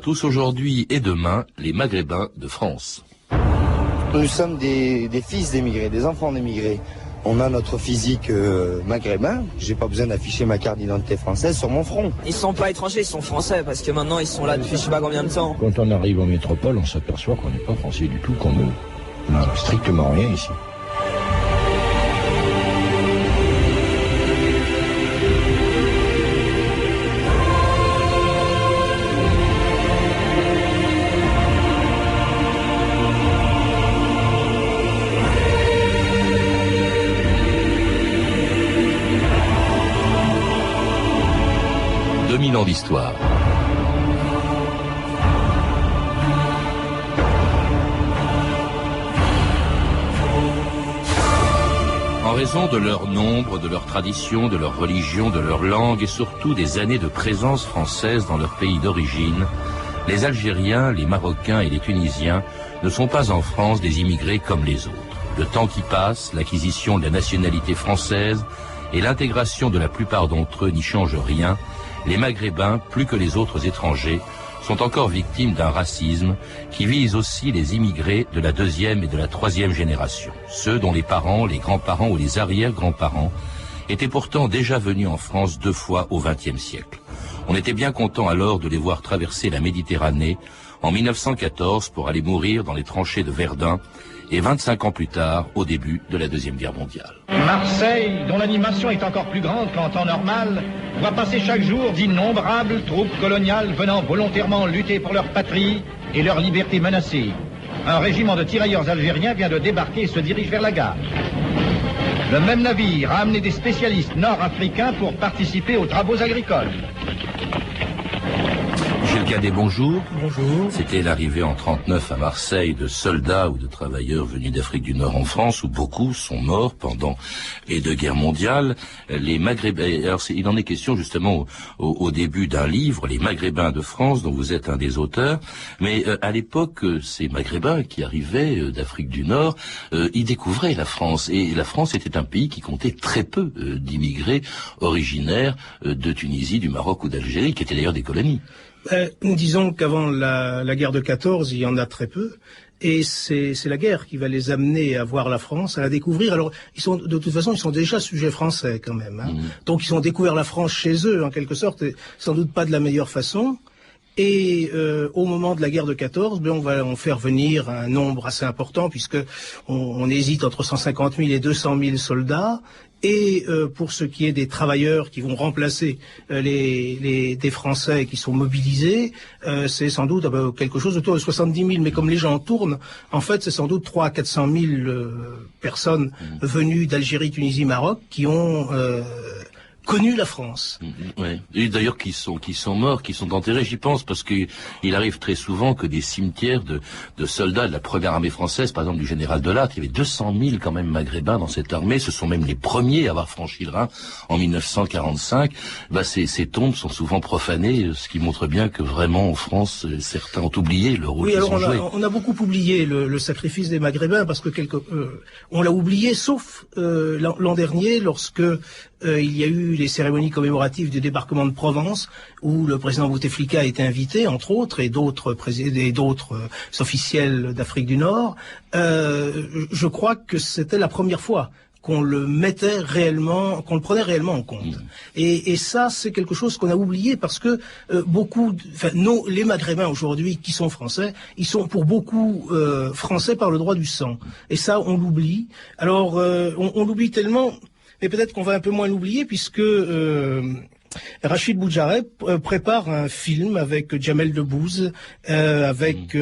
tous. Aujourd'hui et demain, les Maghrébins de France. Nous sommes des fils d'émigrés, des enfants d'émigrés. On a notre physique maghrébin. J'ai pas besoin d'afficher ma carte d'identité française sur mon front. Ils sont pas étrangers, ils sont français parce que maintenant ils sont là depuis je sais pas combien de temps. Quand on arrive en métropole, on s'aperçoit qu'on n'est pas français du tout, qu'on n'a strictement rien ici. Ans d'histoire. En raison de leur nombre, de leur tradition, de leur religion, de leur langue et surtout des années de présence française dans leur pays d'origine, les Algériens, les Marocains et les Tunisiens ne sont pas en France des immigrés comme les autres. Le temps qui passe, l'acquisition de la nationalité française et l'intégration de la plupart d'entre eux n'y changent rien. Les Maghrébins, plus que les autres étrangers, sont encore victimes d'un racisme qui vise aussi les immigrés de la deuxième et de la troisième génération. Ceux dont les parents, les grands-parents ou les arrière-grands-parents étaient pourtant déjà venus en France 2 fois au XXe siècle. On était bien content alors de les voir traverser la Méditerranée en 1914 pour aller mourir dans les tranchées de Verdun et 25 ans plus tard, au début de la Deuxième Guerre mondiale. Marseille, dont l'animation est encore plus grande qu'en temps normal, voit passer chaque jour d'innombrables troupes coloniales venant volontairement lutter pour leur patrie et leur liberté menacée. Un régiment de tirailleurs algériens vient de débarquer et se dirige vers la gare. Le même navire a amené des spécialistes nord-africains pour participer aux travaux agricoles. Gilles Cadet, bonjour. Bonjour. C'était l'arrivée en 1939 à Marseille de soldats ou de travailleurs venus d'Afrique du Nord en France, où beaucoup sont morts pendant les 2 guerres mondiales. Les Maghrébins, alors il en est question justement au début d'un livre, Les Maghrébins de France, dont vous êtes un des auteurs. Mais à l'époque, ces Maghrébins qui arrivaient d'Afrique du Nord, ils découvraient la France. Et la France était un pays qui comptait très peu d'immigrés originaires de Tunisie, du Maroc ou d'Algérie, qui étaient d'ailleurs des colonies. Disons qu'avant la guerre de 14, il y en a très peu. Et c'est la guerre qui va les amener à voir la France, à la découvrir. Alors, de toute façon, ils sont déjà sujets français quand même. Hein. Donc, ils ont découvert la France chez eux, en quelque sorte, et sans doute pas de la meilleure façon. Et au moment de la guerre de 14, on va en faire venir un nombre assez important, puisque on hésite entre 150 000 et 200 000 soldats. Et pour ce qui est des travailleurs qui vont remplacer des Français qui sont mobilisés, c'est sans doute quelque chose autour de 70 000. Mais comme les gens tournent, en fait, c'est sans doute 300 à 400 000 personnes venues d'Algérie, Tunisie, Maroc qui ont connu la France. Ouais. Et d'ailleurs qui sont morts, qui sont enterrés, j'y pense, parce qu'il arrive très souvent que des cimetières de soldats de la première armée française, par exemple du général Delattre, il y avait 200 000 quand même maghrébins dans cette armée, ce sont même les premiers à avoir franchi le Rhin en 1945. Ces tombes sont souvent profanées, ce qui montre bien que vraiment en France, certains ont oublié le rôle qu'ils ont joué. On a beaucoup oublié le sacrifice des Maghrébins, parce que on l'a oublié, sauf l'an dernier, lorsque il y a eu les cérémonies commémoratives du débarquement de Provence, où le président Bouteflika a été invité, entre autres, et d'autres officiels d'Afrique du Nord. Je crois que c'était la première fois qu'on le prenait réellement en compte. Et ça, c'est quelque chose qu'on a oublié, parce que les Maghrébins aujourd'hui qui sont français, ils sont pour beaucoup français par le droit du sang. Et ça, on l'oublie. Alors, on l'oublie tellement. Mais peut-être qu'on va un peu moins l'oublier, puisque Rachid Boujareb prépare un film avec Jamel Debbouze, avec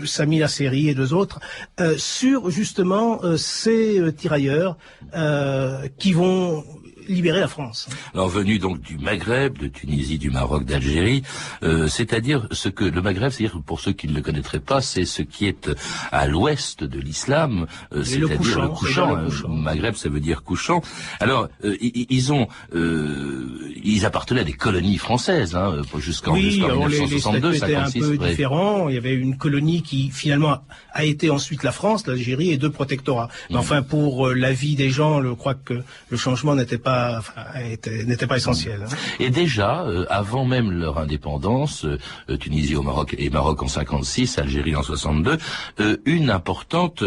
Sami Nasseri et 2 autres, sur justement ces tirailleurs qui vont libérer la France. Alors venu donc du Maghreb, de Tunisie, du Maroc, d'Algérie, c'est-à-dire ce que le Maghreb, c'est-à-dire pour ceux qui ne le connaîtraient pas, c'est ce qui est à l'ouest de l'islam, c'est-à-dire le couchant. Maghreb, ça veut dire couchant. Alors ils appartenaient à des colonies françaises, jusqu'en 1962, les statuts étaient un peu différents. Il y avait une colonie qui finalement a été ensuite la France, l'Algérie et 2 protectorats. Mais enfin, pour la vie des gens, je crois que le changement n'était pas n'était pas essentiel. Hein. Et déjà, avant même leur indépendance, Tunisie au Maroc et Maroc en 56, Algérie en 62, une importante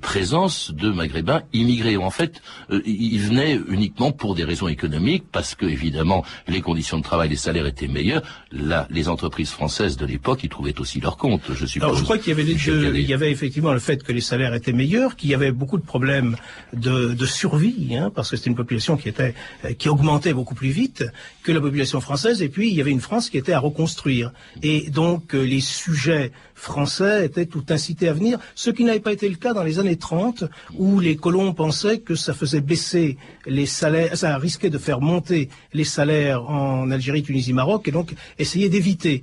présence de Maghrébins immigrés. En fait, ils venaient uniquement pour des raisons économiques, parce que évidemment les conditions de travail, les salaires étaient meilleurs. Là, les entreprises françaises de l'époque y trouvaient aussi leur compte, je suppose. Alors, je crois qu'il y avait les deux. Il y avait effectivement le fait que les salaires étaient meilleurs, qu'il y avait beaucoup de problèmes de survie, hein, parce que c'était une population qui augmentait beaucoup plus vite que la population française, et puis il y avait une France qui était à reconstruire. Et donc les sujets français étaient tout incités à venir, ce qui n'avait pas été le cas dans les années 30, où les colons pensaient que ça faisait baisser les salaires, ça risquait de faire monter les salaires en Algérie, Tunisie, Maroc, et donc essayer d'éviter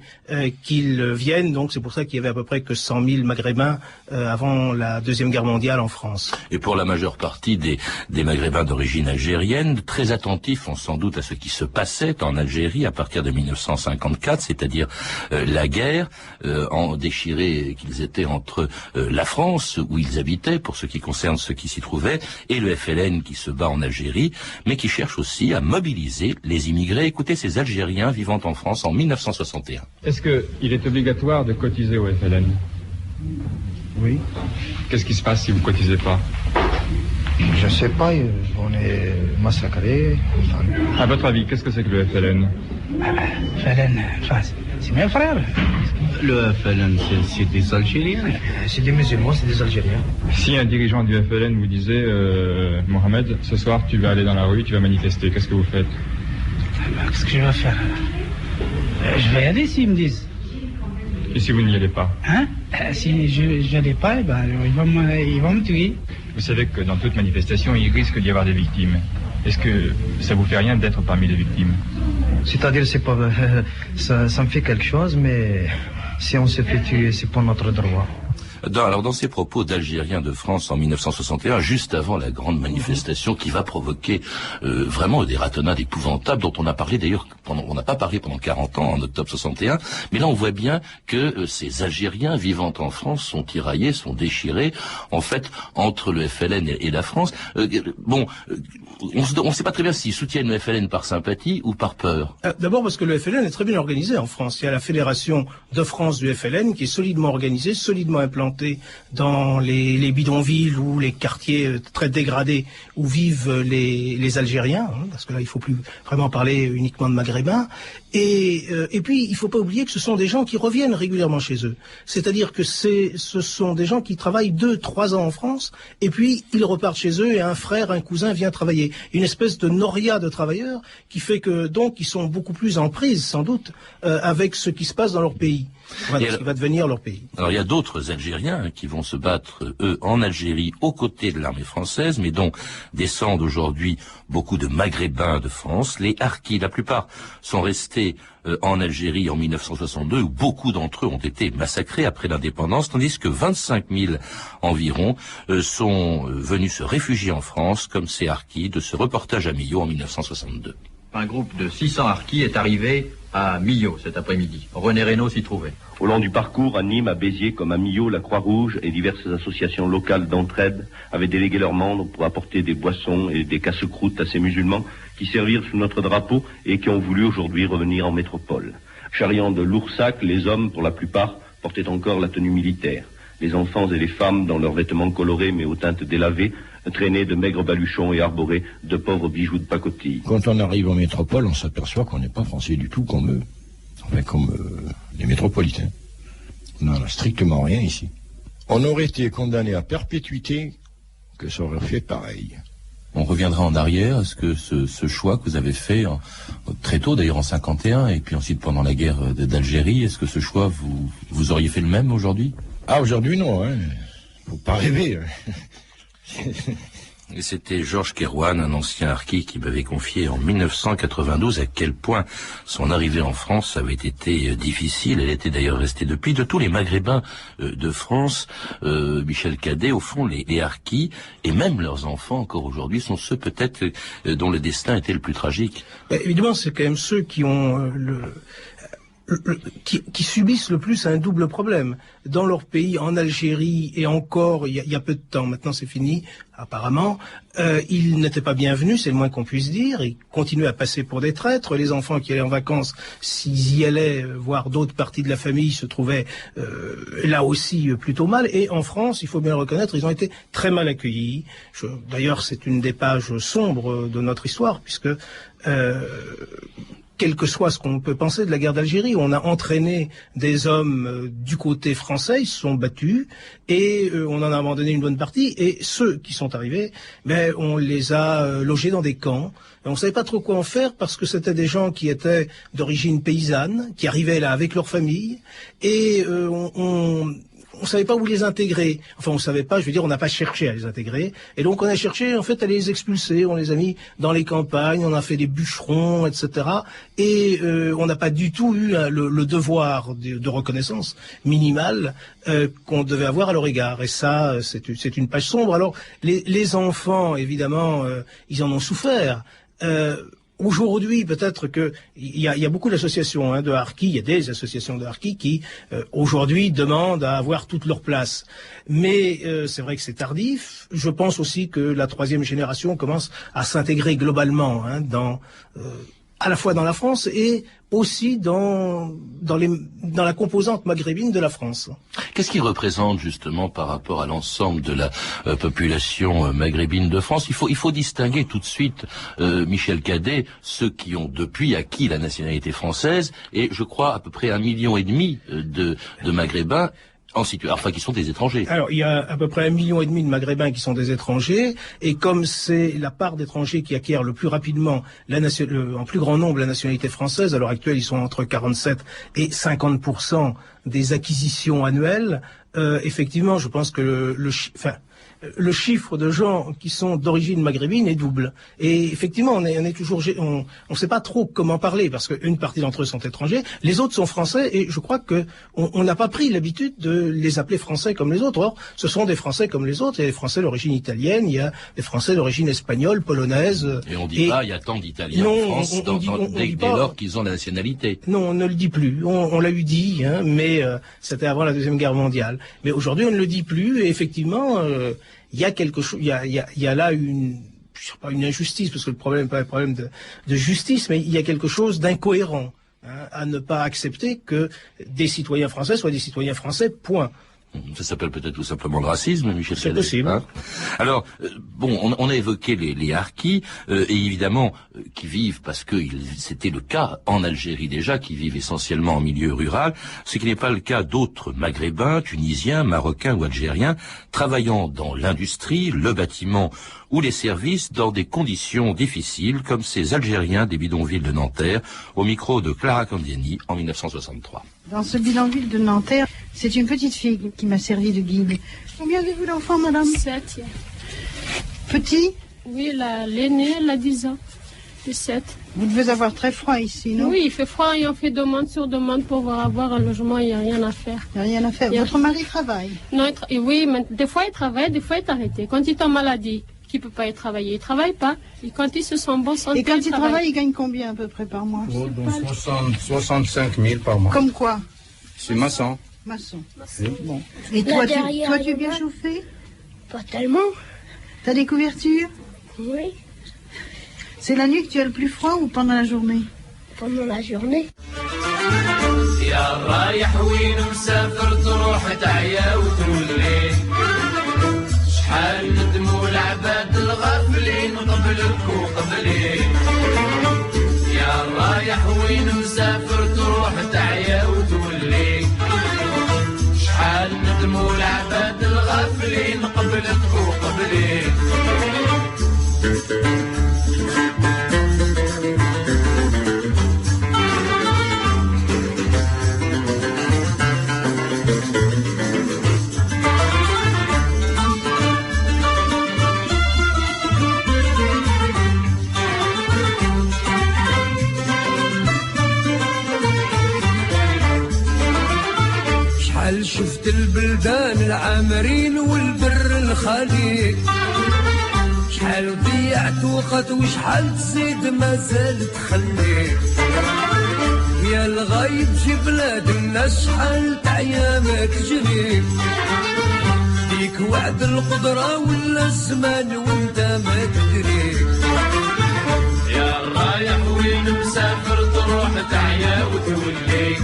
qu'ils viennent. Donc c'est pour ça qu'il y avait à peu près que 100 000 Maghrébins avant la Deuxième Guerre mondiale en France. Et pour la majeure partie des Maghrébins d'origine algérienne, très attentifs sans doute à ce qui se passait en Algérie à partir de 1954, c'est-à-dire la guerre, en déchirée qu'ils étaient entre la France, où ils habitaient, pour ce qui concerne ceux qui s'y trouvaient, et le FLN qui se bat en Algérie, mais qui cherche aussi à mobiliser les immigrés. Écoutez ces Algériens vivant en France en 1961. Est-ce qu'il est obligatoire de cotiser au FLN ? Oui. Qu'est-ce qui se passe si vous ne cotisez pas ? Je ne sais pas, on est massacrés. À votre avis, qu'est-ce que c'est que le FLN ? FLN, enfin, c'est mes frères. Le FLN, c'est des Algériens. C'est des musulmans, c'est des Algériens. Si un dirigeant du FLN vous disait Mohamed, ce soir tu vas aller dans la rue, tu vas manifester, qu'est-ce que vous faites ? Qu'est-ce que je vais faire ? Je vais y aller s'ils me disent. Et si vous n'y allez pas ? Hein ? Si je n'y allais pas, ils vont me tuer. Vous savez que dans toute manifestation, il risque d'y avoir des victimes. Est-ce que ça vous fait rien d'être parmi les victimes ? C'est-à-dire, c'est pas, ça me fait quelque chose, mais si on se fait tuer, c'est pour notre droit. Alors dans ces propos d'Algériens de France en 1961, juste avant la grande manifestation qui va provoquer vraiment des ratonnades épouvantables dont on a parlé d'ailleurs, on n'a pas parlé pendant 40 ans en octobre 61, mais là on voit bien que ces Algériens vivant en France sont tiraillés, sont déchirés, en fait, entre le FLN et la France. On ne sait pas très bien s'ils soutiennent le FLN par sympathie ou par peur. D'abord parce que le FLN est très bien organisé en France. Il y a la Fédération de France du FLN qui est solidement organisée, solidement implantée dans les bidonvilles ou les quartiers très dégradés où vivent les Algériens, hein, parce que là il faut plus vraiment parler uniquement de Maghrébins. Et puis il faut pas oublier que ce sont des gens qui reviennent régulièrement chez eux. C'est-à-dire que ce sont des gens qui travaillent 2-3 ans en France et puis ils repartent chez eux et un frère, un cousin vient travailler. Une espèce de noria de travailleurs qui fait que donc ils sont beaucoup plus en prise sans doute avec ce qui se passe dans leur pays. Voilà, ce qui va devenir leur pays. Alors il y a d'autres Algériens qui vont se battre, eux, en Algérie, aux côtés de l'armée française, mais dont descendent aujourd'hui beaucoup de Maghrébins de France. Les Harkis, la plupart, sont restés en Algérie en 1962, où beaucoup d'entre eux ont été massacrés après l'indépendance, tandis que 25 000 environ sont venus se réfugier en France, comme ces Harkis de ce reportage à Millau en 1962. Un groupe de 600 Harkis est arrivé à Millau cet après-midi. René Reynaud s'y trouvait. Au long du parcours, à Nîmes, à Béziers, comme à Millau, la Croix-Rouge et diverses associations locales d'entraide avaient délégué leurs membres pour apporter des boissons et des casse-croûtes à ces musulmans qui servirent sous notre drapeau et qui ont voulu aujourd'hui revenir en métropole. Charriant de lourds sacs, les hommes, pour la plupart, portaient encore la tenue militaire. Les enfants et les femmes, dans leurs vêtements colorés mais aux teintes délavées, traînaient de maigres baluchons et arboraient de pauvres bijoux de pacotille. Quand on arrive en métropole, on s'aperçoit qu'on n'est pas français du tout comme eux. Enfin, comme les métropolitains. On n'en a strictement rien ici. On aurait été condamné à perpétuité que ça aurait fait pareil. On reviendra en arrière. Est-ce que ce choix que vous avez fait très tôt, d'ailleurs en 51, et puis ensuite pendant la guerre d'Algérie, est-ce que ce choix, vous auriez fait le même aujourd'hui ? Ah, aujourd'hui non, hein. Faut pas rêver. Et c'était Georges Kerouan, un ancien harki, qui m'avait confié en 1992 à quel point son arrivée en France avait été difficile. Elle était d'ailleurs restée depuis. De tous les Maghrébins de France, Michel Cadet, au fond, les harkis, et même leurs enfants encore aujourd'hui, sont ceux peut-être dont le destin était le plus tragique. Évidemment, c'est quand même ceux qui ont qui subissent le plus un double problème. Dans leur pays, en Algérie, et encore, il y a peu de temps, maintenant c'est fini, apparemment, ils n'étaient pas bienvenus, c'est le moins qu'on puisse dire, ils continuaient à passer pour des traîtres, les enfants qui allaient en vacances, s'ils y allaient voir d'autres parties de la famille, se trouvaient là aussi plutôt mal, et en France, il faut bien le reconnaître, ils ont été très mal accueillis. D'ailleurs, c'est une des pages sombres de notre histoire, puisque quel que soit ce qu'on peut penser de la guerre d'Algérie, on a entraîné des hommes du côté français, ils se sont battus, et on en a abandonné une bonne partie, et ceux qui sont arrivés, on les a logés dans des camps, et on savait pas trop quoi en faire, parce que c'était des gens qui étaient d'origine paysanne, qui arrivaient là avec leur famille, et on savait pas où les intégrer. Enfin, on savait pas, je veux dire, on n'a pas cherché à les intégrer. Et donc, on a cherché, en fait, à les expulser. On les a mis dans les campagnes, on a fait des bûcherons, etc. Et on n'a pas du tout eu le devoir de reconnaissance minimale qu'on devait avoir à leur égard. Et ça, c'est une page sombre. Alors, les enfants, évidemment, ils en ont souffert. Aujourd'hui, peut-être que il y a beaucoup d'associations de harkis, il y a des associations de harkis qui aujourd'hui demandent à avoir toute leur place. Mais c'est vrai que c'est tardif. Je pense aussi que la troisième génération commence à s'intégrer globalement à la fois dans la France et aussi dans la composante maghrébine de la France. Qu'est-ce qui représente justement par rapport à l'ensemble de la population maghrébine de France? Il faut distinguer tout de suite, Michel Cadet, ceux qui ont depuis acquis la nationalité française, et je crois à peu près 1,5 million de Maghrébins qui sont des étrangers. Alors, il y a à peu près 1,5 million de Maghrébins qui sont des étrangers, et comme c'est la part d'étrangers qui acquièrent le plus rapidement en plus grand nombre la nationalité française, à l'heure actuelle, ils sont entre 47 et 50% des acquisitions annuelles. Effectivement, je pense que le chiffre de gens qui sont d'origine maghrébine est double. Et effectivement, on est toujours, on sait pas trop comment parler, parce qu'une partie d'entre eux sont étrangers, les autres sont français, et je crois que on n'a pas pris l'habitude de les appeler français comme les autres. Or, ce sont des français comme les autres. Il y a des français d'origine italienne, il y a des français d'origine espagnole, polonaise. Et on dit pas, il y a tant d'Italiens en France, dès lors qu'ils ont la nationalité. Non, on ne le dit plus. On l'a eu dit, mais c'était avant la Deuxième Guerre mondiale. Mais aujourd'hui, on ne le dit plus, et effectivement, il y a quelque chose, il y a là une injustice, parce que le problème n'est pas un problème de justice, mais il y a quelque chose d'incohérent à ne pas accepter que des citoyens français soient des citoyens français, point. Ça s'appelle peut-être tout simplement le racisme, Michel Cadet. C'est possible. Alors, on a évoqué les harkis, et évidemment, qui vivent, parce que c'était le cas en Algérie déjà, qui vivent essentiellement en milieu rural, ce qui n'est pas le cas d'autres maghrébins, tunisiens, marocains ou algériens, travaillant dans l'industrie, le bâtiment ou les services dans des conditions difficiles, comme ces Algériens des bidonvilles de Nanterre, au micro de Clara Candiani en 1963. Dans ce bidonville de Nanterre, c'est une petite fille qui m'a servi de guide. Combien avez-vous d'enfants, madame? 7. Petit? Oui, l'aînée, elle a 10 ans. 7. Vous devez avoir très froid ici, non? Oui, il fait froid et on fait demande sur demande pour avoir un logement, il n'y a rien à faire. Il n'y a rien à faire. Votre mari travaille? Non, oui, mais des fois il travaille, des fois il est arrêté. Quand il est en maladie, qui ne peut pas y travailler, il ne travaille pas. Et quand il se sent bon santé, et quand il travaille, il gagne combien à peu près par mois? 65 000 par mois. Comme quoi? C'est maçon. Maçon. Oui. Bon. Et toi, tu es bien chauffé? Pas tellement. T'as des couvertures? Oui. C'est la nuit que tu as le plus froid ou pendant la journée? Pendant la journée. شحال ندموا العباد الغافلين قبلك وقبلي يا رايح وين مسافر تروح تعيا وتولي شحال ندموا العباد الغافلين قبلك وقبلي شفت البلدان العامرين والبر الخالي شحال ضيعت وقت وشحال تزيد ما زال تخلي يا الغايب في بلاد الناس شحال ايامك تجري ليك وعد القدرة ولا الزمان وانت ما تدري يا رايح وين مسافر تروح تعيا وتولي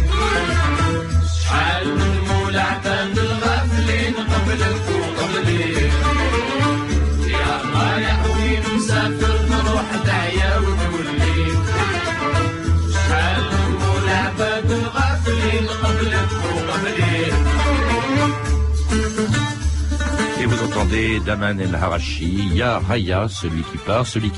شحال من مولع بان الغافلين قبلك وقبلي يا رايح وين مسافر تروح تعيا وتولي شحال من مولع بان الغافلين قبلك وقبلي. Et vous entendez Daman El Harachi, Ya Raya, celui qui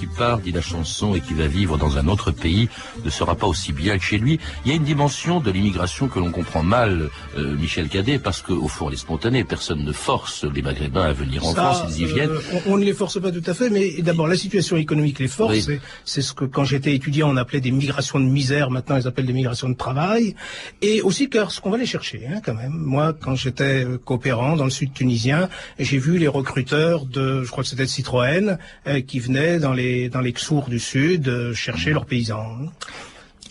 part, dit la chanson, et qui va vivre dans un autre pays, ne sera pas aussi bien que chez lui. Il y a une dimension de l'immigration que l'on comprend mal, Michel Cadet, parce qu'au fond, elle est spontanée. Personne ne force les Maghrébins à venir en France, ils y viennent. On ne les force pas tout à fait, mais d'abord, la situation économique les force. Oui. C'est ce que, quand j'étais étudiant, on appelait des migrations de misère. Maintenant, ils appellent des migrations de travail. Et aussi, car ce qu'on va les chercher, quand même. Moi, quand j'étais coopérant dans le sud tunisien, j'ai vu les recruteurs je crois que c'était de Citroën, qui venaient dans les Ksours du Sud chercher leurs paysans.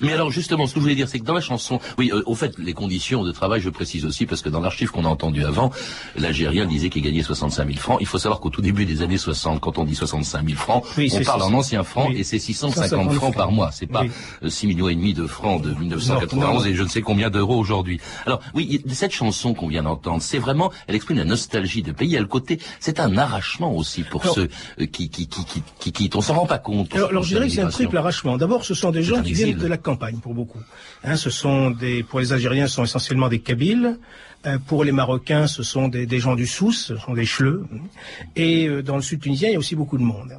Mais alors justement, ce que je voulais dire, c'est que dans la chanson, oui, au fait, les conditions de travail, je précise aussi, parce que dans l'archive qu'on a entendu avant, l'Algérien disait qu'il gagnait 65 000 francs. Il faut savoir qu'au tout début des années 60, quand on dit 65 000 francs, oui, on parle en anciens francs, et c'est 650 francs par mois. C'est pas 6,5 millions de francs de 1991 et je ne sais combien d'euros aujourd'hui. Alors oui, cette chanson qu'on vient d'entendre, c'est vraiment, elle exprime la nostalgie de pays. À le côté, c'est un arrachement aussi pour ceux qui quittent. On s'en rend pas compte. Alors je dirais que c'est un triple arrachement. D'abord, ce sont des gens qui viennent de la campagne pour beaucoup. Pour les Algériens, ce sont essentiellement des Kabyles. Pour les Marocains, ce sont des gens du Souss, ce sont des Chleux. Et dans le sud tunisien, il y a aussi beaucoup de monde.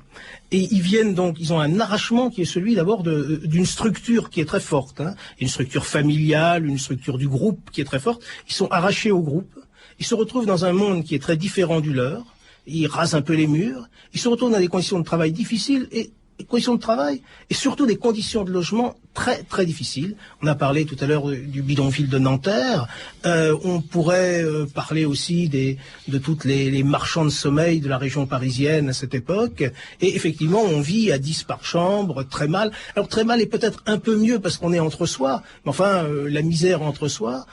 Et ils viennent donc, ils ont un arrachement qui est celui d'abord d'une structure qui est très forte, une structure familiale, une structure du groupe qui est très forte. Ils sont arrachés au groupe. Ils se retrouvent dans un monde qui est très différent du leur. Ils rasent un peu les murs. Ils se retrouvent dans des conditions de travail difficiles et des conditions de travail et surtout des conditions de logement très très difficiles. On a parlé tout à l'heure du bidonville de Nanterre. On pourrait parler aussi de toutes les marchands de sommeil de la région parisienne à cette époque. Et effectivement, on vit à 10 par chambre, très mal. Alors très mal est peut-être un peu mieux parce qu'on est entre soi, mais enfin la misère entre soi.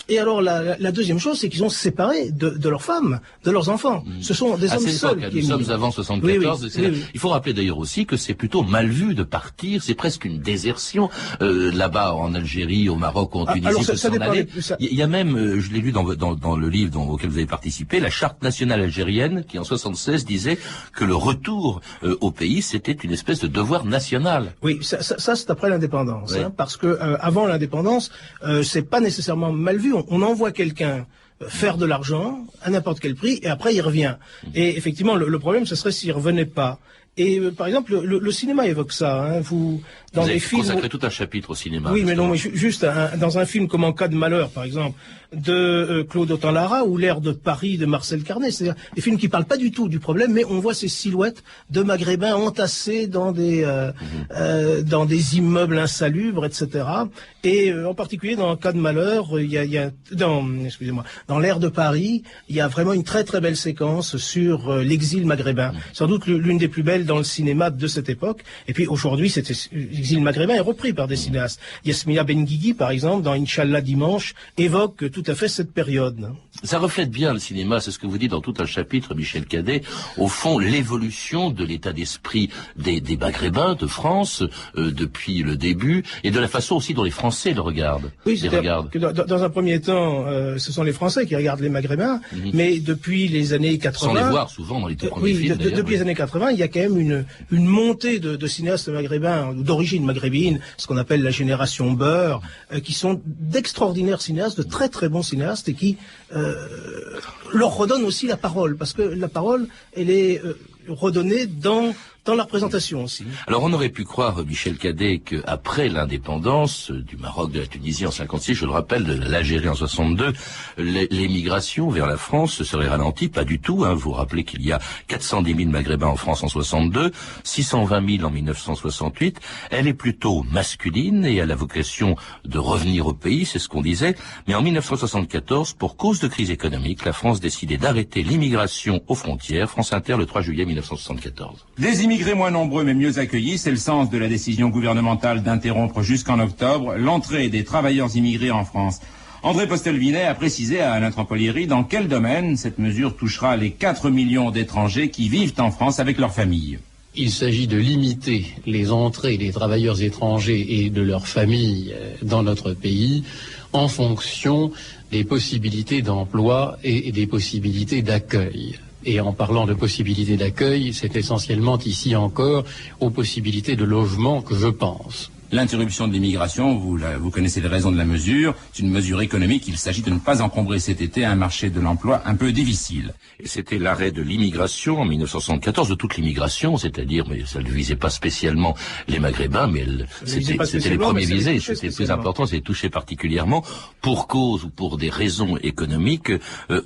Et alors la deuxième chose, c'est qu'ils ont séparé de leurs femmes, de leurs enfants. Ce sont des hommes seuls. Nous sommes avant 74. Oui. Il faut rappeler d'ailleurs aussi que c'est plutôt mal vu de partir. C'est presque une désertion là-bas en Algérie, au Maroc, en Tunisie. Alors, ça il y a même, je l'ai lu dans le livre auquel vous avez participé, la charte nationale algérienne qui en 76 disait que le retour au pays c'était une espèce de devoir national. Oui, ça c'est après l'indépendance, parce que avant l'indépendance, c'est pas nécessairement mal vu. On envoie quelqu'un faire de l'argent à n'importe quel prix et après il revient. Et effectivement, le problème, ce serait s'il revenait pas. Et par exemple, le cinéma évoque ça. Vous avez consacré tout un chapitre au cinéma. Oui, mais non, mais juste dans un film comme En cas de malheur, par exemple, de Claude Autant-Lara ou L'air de Paris de Marcel Carnet. C'est-à-dire des films qui parlent pas du tout du problème, mais on voit ces silhouettes de Maghrébins entassés dans des immeubles insalubres, etc. Et en particulier dans En cas de malheur, dans L'air de Paris, il y a vraiment une très très belle séquence sur l'exil maghrébin. Sans doute l'une des plus belles dans le cinéma de cette époque. Et puis aujourd'hui, l'exil maghrébin est repris par des cinéastes. Yasmina Benguigui, par exemple, dans Inch'Allah dimanche, évoque tout à fait cette période. Ça reflète bien le cinéma, c'est ce que vous dites dans tout un chapitre, Michel Cadet, au fond, l'évolution de l'état d'esprit des Maghrébins de France depuis le début, et de la façon aussi dont les Français le regardent. Oui, c'est-à-dire que dans un premier temps, ce sont les Français qui regardent les Maghrébins, mais depuis les années 80... Sans les voir souvent dans les tout premiers films. Depuis les années 80, il y a quand même une montée de cinéastes maghrébins, d'origine maghrébine, ce qu'on appelle la génération Beurre, qui sont d'extraordinaires cinéastes, de très très bons cinéastes, et qui leur redonnent aussi la parole, parce que la parole, elle est redonnée dans la représentation aussi. Alors on aurait pu croire, Michel Cadet, qu'après l'indépendance du Maroc, de la Tunisie en 56, je le rappelle, de l'Algérie en 62, l'émigration vers la France se serait ralentie. Pas du tout. Vous vous rappelez qu'il y a 410 000 Maghrébins en France en 62, 620 000 en 1968. Elle est plutôt masculine et a la vocation de revenir au pays, c'est ce qu'on disait. Mais en 1974, pour cause de crise économique, la France décidait d'arrêter l'immigration aux frontières. France Inter, le 3 juillet 1974. Les immigrés moins nombreux mais mieux accueillis, c'est le sens de la décision gouvernementale d'interrompre jusqu'en octobre l'entrée des travailleurs immigrés en France. André Postel-Vinet a précisé à Alain Trampolieri dans quel domaine cette mesure touchera les 4 millions d'étrangers qui vivent en France avec leurs familles. Il s'agit de limiter les entrées des travailleurs étrangers et de leurs familles dans notre pays en fonction des possibilités d'emploi et des possibilités d'accueil. Et en parlant de possibilités d'accueil, c'est essentiellement ici encore aux possibilités de logement que je pense. L'interruption de l'immigration, vous connaissez les raisons de la mesure, c'est une mesure économique, il s'agit de ne pas encombrer cet été un marché de l'emploi un peu difficile. Et c'était l'arrêt de l'immigration en 1974, de toute l'immigration, c'est-à-dire, mais ça ne visait pas spécialement les Maghrébins, mais c'était les premiers visés, c'était plus important, c'était touché particulièrement pour cause ou pour des raisons économiques,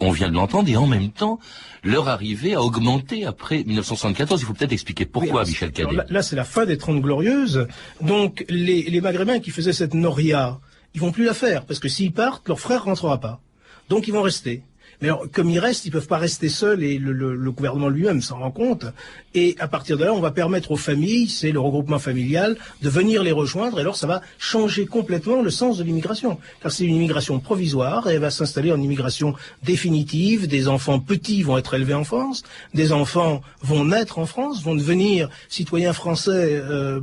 on vient de l'entendre, et en même temps, leur arrivée a augmenté après 1974. Il faut peut-être expliquer pourquoi, oui, Michel Cadet. Là, c'est la fin des 30 Glorieuses. Donc, les Maghrébins qui faisaient cette noria, ils vont plus la faire, parce que s'ils partent, leur frère rentrera pas. Donc, ils vont rester. Mais alors, comme ils restent, ils peuvent pas rester seuls, et le gouvernement lui-même s'en rend compte. Et à partir de là, on va permettre aux familles, c'est le regroupement familial, de venir les rejoindre. Et alors, ça va changer complètement le sens de l'immigration. Car c'est une immigration provisoire, et elle va s'installer en immigration définitive. Des enfants petits vont être élevés en France. Des enfants vont naître en France, vont devenir citoyens français,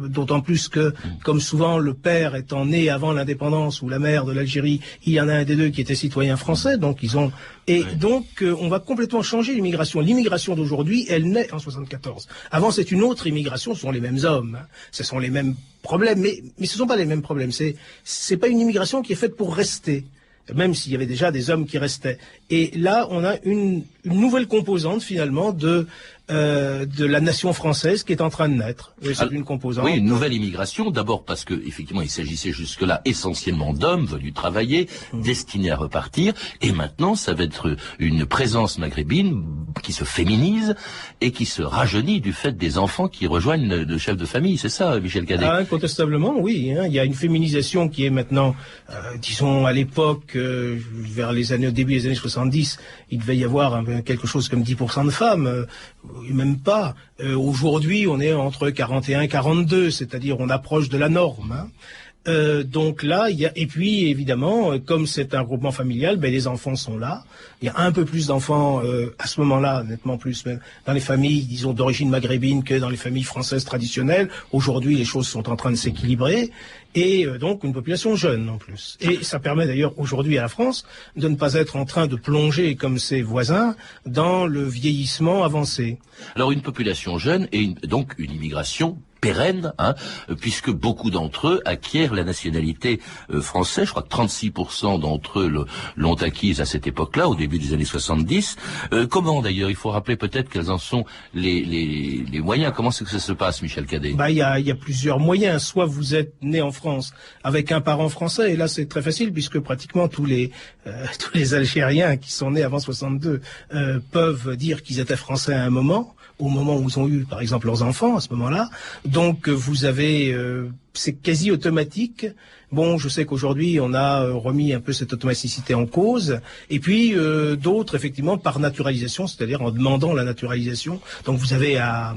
d'autant plus que, comme souvent, le père étant né avant l'indépendance, ou la mère de l'Algérie, il y en a un des deux qui était citoyen français, donc ils ont... Et donc, on va complètement changer l'immigration. L'immigration d'aujourd'hui, elle naît en 74. Avant, c'est une autre immigration, ce sont les mêmes hommes, hein. Ce sont les mêmes problèmes, mais ce sont pas les mêmes problèmes. C'est pas une immigration qui est faite pour rester, même s'il y avait déjà des hommes qui restaient. Et là, on a une nouvelle composante, finalement, de la nation française qui est en train de naître. C'est une composante. Oui, une nouvelle immigration. D'abord parce que, effectivement, il s'agissait jusque-là essentiellement d'hommes venus travailler, destinés à repartir. Et maintenant, ça va être une présence maghrébine qui se féminise et qui se rajeunit du fait des enfants qui rejoignent le chef de famille. C'est ça, Michel Cadet? Incontestablement, oui. Hein. Il y a une féminisation qui est maintenant, disons, à l'époque, vers au début des années 70, il devait y avoir quelque chose comme 10% de femmes. Même pas. Aujourd'hui, on est entre 41 et 42, c'est-à-dire on approche de la norme. Hein. Donc là, et puis évidemment, comme c'est un groupement familial, les enfants sont là. Il y a un peu plus d'enfants à ce moment-là, nettement plus, même dans les familles, disons, d'origine maghrébine que dans les familles françaises traditionnelles. Aujourd'hui, les choses sont en train de s'équilibrer. Et donc une population jeune en plus. Et ça permet d'ailleurs aujourd'hui à la France de ne pas être en train de plonger comme ses voisins dans le vieillissement avancé. Alors une population jeune et donc une immigration pérenne, hein, puisque beaucoup d'entre eux acquièrent la nationalité française. Je crois que 36% d'entre eux l'ont acquise à cette époque-là, au début des années 70. Comment d'ailleurs? Il faut rappeler peut-être quels en sont les moyens. Comment c'est que ça se passe, Michel Cadet? Il y a plusieurs moyens. Soit vous êtes né en France avec un parent français, et là c'est très facile puisque pratiquement tous les Algériens qui sont nés avant 62 peuvent dire qu'ils étaient français à un moment, au moment où ils ont eu par exemple leurs enfants à ce moment-là. Donc vous avez, c'est quasi automatique. Bon, je sais qu'aujourd'hui on a remis un peu cette automaticité en cause, et puis d'autres effectivement par naturalisation, c'est-à-dire en demandant la naturalisation. Donc vous avez à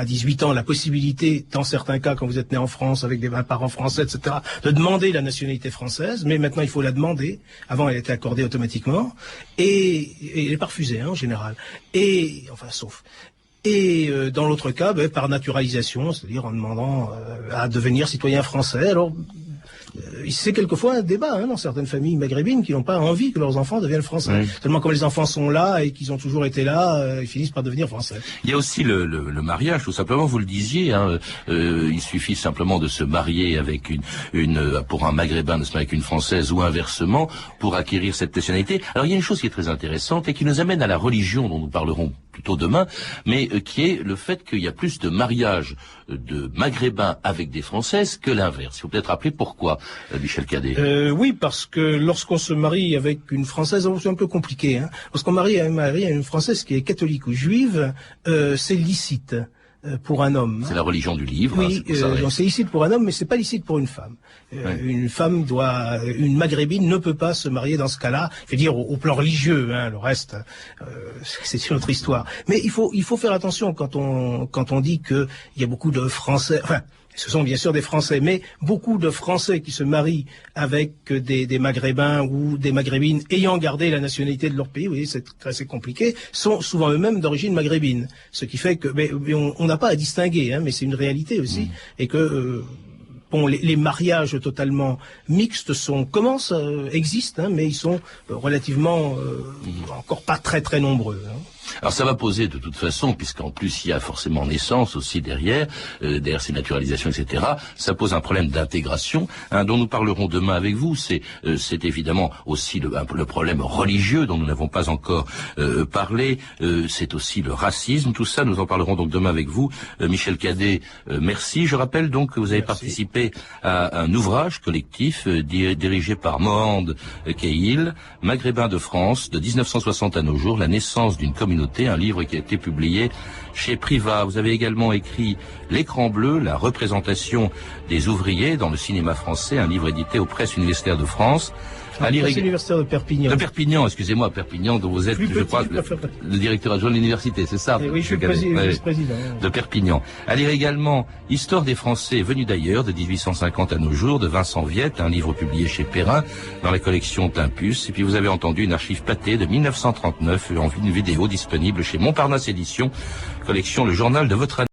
18 ans la possibilité, dans certains cas quand vous êtes né en France avec des parents français, etc., de demander la nationalité française, mais maintenant il faut la demander. Avant elle était accordée automatiquement, et elle n'est pas refusée hein, en général. Et enfin sauf. Et dans l'autre cas, par naturalisation, c'est-à-dire en demandant à devenir citoyen français. Alors, c'est quelquefois un débat hein, dans certaines familles maghrébines qui n'ont pas envie que leurs enfants deviennent français. Oui. Seulement comme les enfants sont là et qu'ils ont toujours été là, ils finissent par devenir français. Il y a aussi le mariage, tout simplement, vous le disiez, hein, il suffit simplement de se marier avec pour un maghrébin de se marier avec une française ou inversement pour acquérir cette nationalité. Alors il y a une chose qui est très intéressante et qui nous amène à la religion dont nous parlerons plutôt demain, mais qui est le fait qu'il y a plus de mariages de maghrébins avec des françaises que l'inverse. Il faut peut-être rappeler pourquoi, Michel Cadet. Oui, parce que lorsqu'on se marie avec une française, c'est un peu compliqué. Hein. Lorsqu'on marie à une française qui est catholique ou juive, c'est licite. pour un homme. C'est la religion du livre. Oui, c'est licite pour un homme, mais c'est pas licite pour une femme. Une femme une maghrébine ne peut pas se marier dans ce cas-là. Je veux dire au plan religieux, le reste, c'est une autre histoire. Mais il faut faire attention quand on dit que il y a beaucoup de Français. Enfin, ce sont bien sûr des Français, mais beaucoup de Français qui se marient avec des Maghrébins ou des Maghrébines ayant gardé la nationalité de leur pays, oui, c'est assez compliqué, sont souvent eux-mêmes d'origine maghrébine. Ce qui fait que, on n'a pas à distinguer, mais c'est une réalité aussi, et que, les mariages totalement mixtes existent, mais ils sont relativement encore pas très très nombreux. Alors ça va poser de toute façon, puisqu'en plus il y a forcément naissance aussi derrière ces naturalisations, etc. Ça pose un problème d'intégration dont nous parlerons demain avec vous. C'est évidemment aussi le problème religieux dont nous n'avons pas encore parlé. C'est aussi le racisme. Tout ça, nous en parlerons donc demain avec vous. Michel Cadet, merci. Je rappelle donc que vous avez participé à un ouvrage collectif dirigé par Mohand Kehil, Maghrébins de France, de 1960 à nos jours, la naissance d'une communauté, un livre qui a été publié chez Privat. Vous avez également écrit L'écran bleu, la représentation des ouvriers dans le cinéma français, un livre édité aux Presses universitaires de France. L'université de Perpignan. De Perpignan, excusez-moi, Perpignan, dont vous êtes, je crois, le directeur adjoint de l'université, c'est ça? Oui, je suis vice-président. De Perpignan. À lire également Histoire des Français venus d'ailleurs, de 1850 à nos jours, de Vincent Viette, un livre publié chez Perrin, dans la collection Timpus. Et puis vous avez entendu une archive pâtée de 1939, en une vidéo disponible chez Montparnasse Éditions, collection Le Journal de votre année.